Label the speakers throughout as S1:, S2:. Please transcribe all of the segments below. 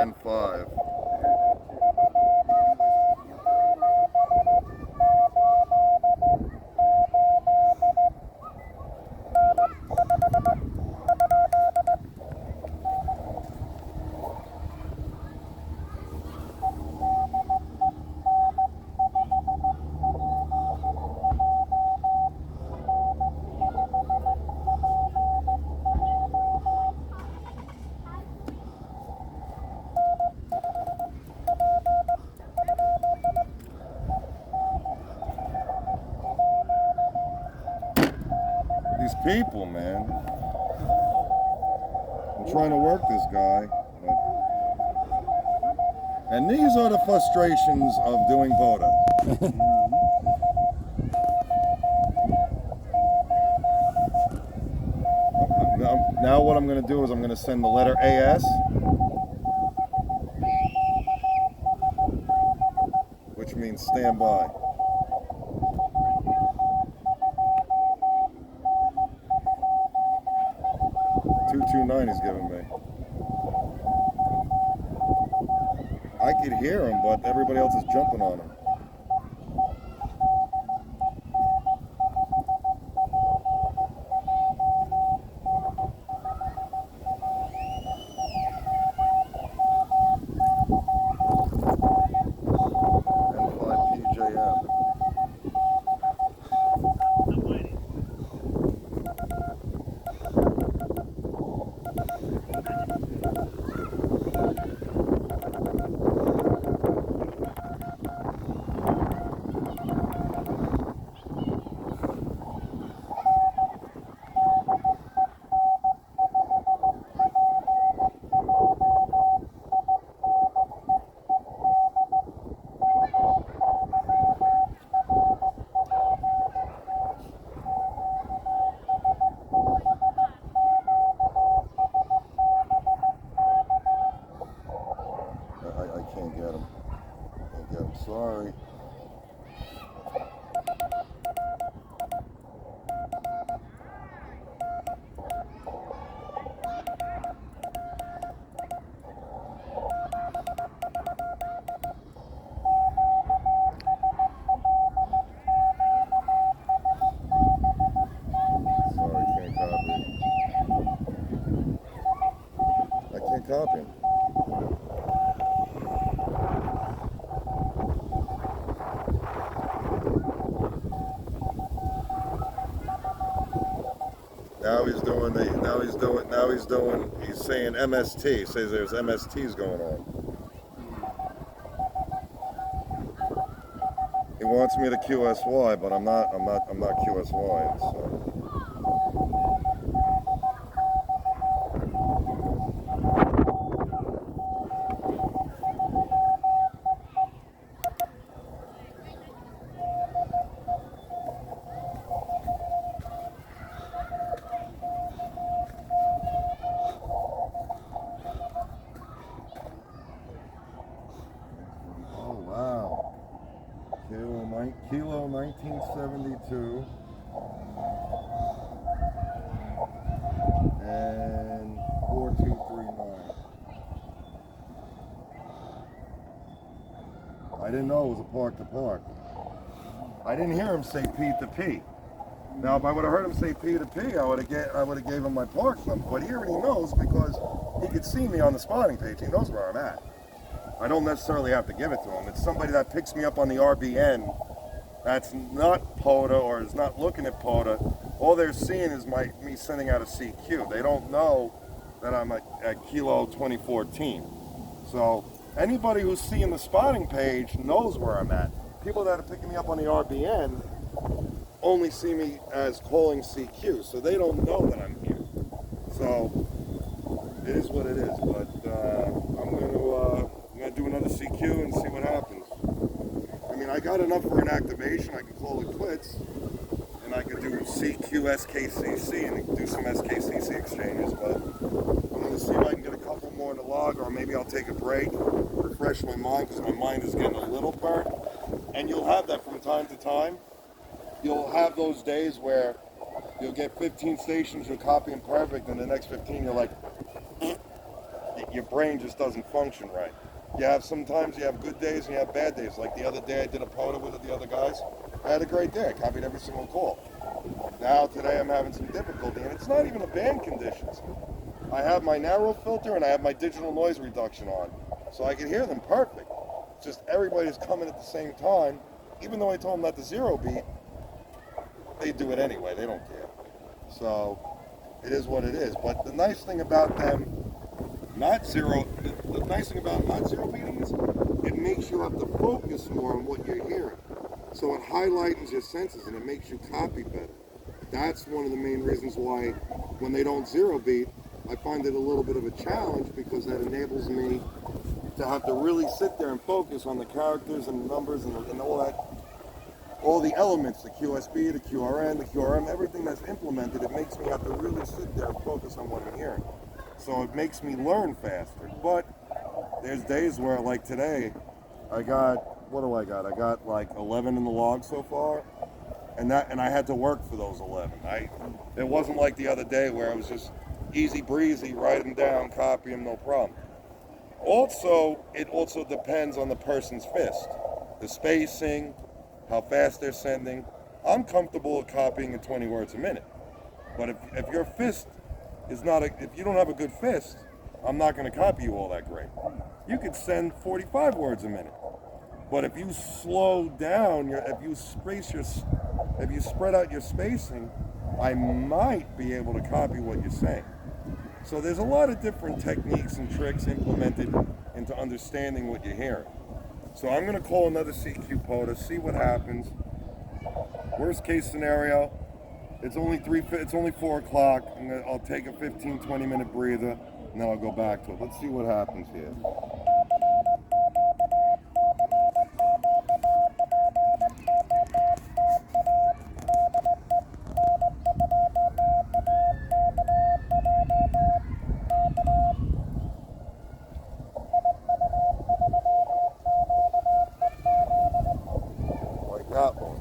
S1: and 5. These people, man. I'm trying to work this guy. And these are the frustrations of doing VODA. Now what I'm going to do is I'm going to send the letter AS, which means stand by. 229 he's giving me. I could hear him, but everybody else is jumping on him. I can't get him. Sorry. I can't copy him. He's saying MST. He says there's MSTs going on. He wants me to QSY, but I'm not QSY. So. Kilo 1972 and 4239. I didn't know it was a park to park. I didn't hear him say P to P. Now, if I would have heard him say P to P, I would have gave him my park number. But he already knows because he could see me on the spotting page. He knows where I'm at. I don't necessarily have to give it to him. It's somebody that picks me up on the RBN that's not POTA or is not looking at POTA. All they're seeing is me sending out a CQ. They don't know that I'm at Kilo 2014. So anybody who's seeing the spotting page knows where I'm at. People that are picking me up on the RBN only see me as calling CQ, so they don't know that I'm here. So it is what it is, but I'm gonna do another CQ and see what happens. I mean, I got enough for an activation. I can call it quits, and I can do CQ SKCC and do some SKCC exchanges. But I'm going to see if I can get a couple more to log, or maybe I'll take a break, refresh my mind because my mind is getting a little burnt. And you'll have that from time to time. You'll have those days where you'll get 15 stations, you'll copy them perfect, and the next 15 you're like, you your brain just doesn't function right. Sometimes you have good days and you have bad days. Like the other day I did a POTA with the other guys. I had a great day. I copied every single call. Now today I'm having some difficulty, and it's not even the band conditions. I have my narrow filter and I have my digital noise reduction on, so I can hear them perfect. It's just everybody's coming at the same time. Even though I told them not to zero beat, they do it anyway. They don't care. So it is what it is. But the nice thing about them the nice thing about not zero beating is it makes you have to focus more on what you're hearing. So it highlights your senses and it makes you copy better. That's one of the main reasons why when they don't zero beat, I find it a little bit of a challenge, because that enables me to have to really sit there and focus on the characters and the numbers and all that, all the elements, the QSB, the QRN, the QRM, everything that's implemented. It makes me have to really sit there and focus on what I'm hearing. So it makes me learn faster. But there's days where, like today, I got like 11 in the log so far, and I had to work for those 11. It wasn't like the other day where it was just easy breezy, write them down, copy them, no problem. Also, it also depends on the person's fist, the spacing, how fast they're sending. I'm comfortable with copying at 20 words a minute, but if your fist is not if you don't have a good fist, I'm not going to copy you all that great. You could send 45 words a minute, but if you slow down if you spread out your spacing, I might be able to copy what you're saying. So there's a lot of different techniques and tricks implemented into understanding what you're hearing. So I'm going to call another CQ POTA, see what happens. Worst case scenario, it's only 4 o'clock. I'll take a 15-20 minute breather, and then I'll go back to it. Let's see what happens here. Like that one.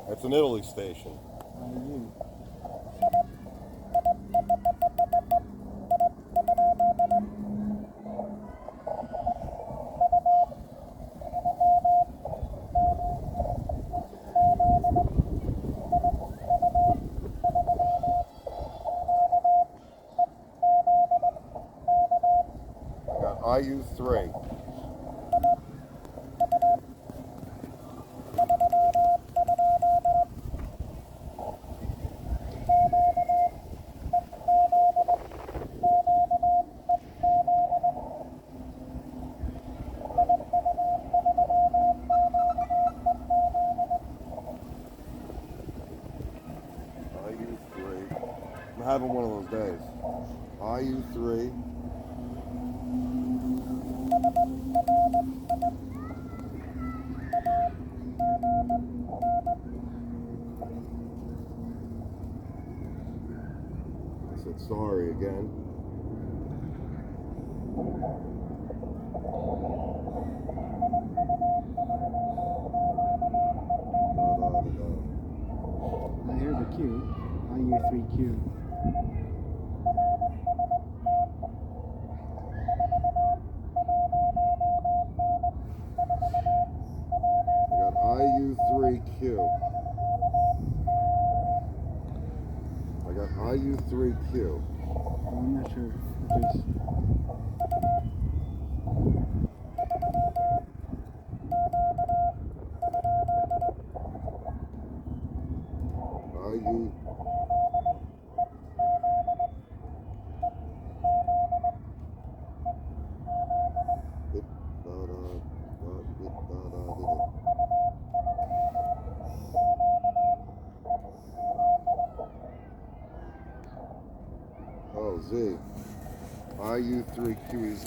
S1: That's an Italy station. I got IU3. I'm having one of those days. IU3. I said sorry again.
S2: I hear the Q. IU3Q.
S1: I got IU3Q. I got IU3Q.
S2: I'm not sure if there's...
S1: IU. Oh, Z. IU3QEZ.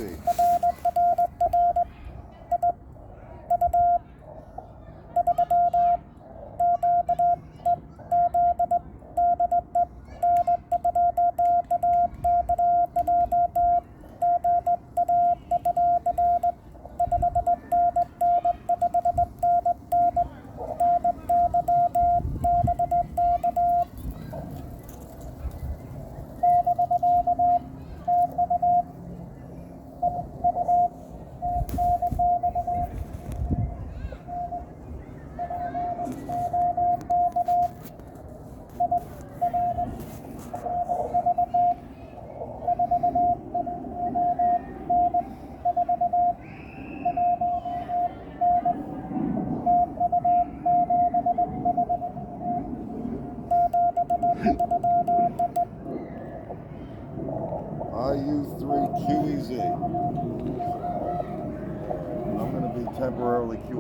S1: IU3QEZ. I'm going to be temporarily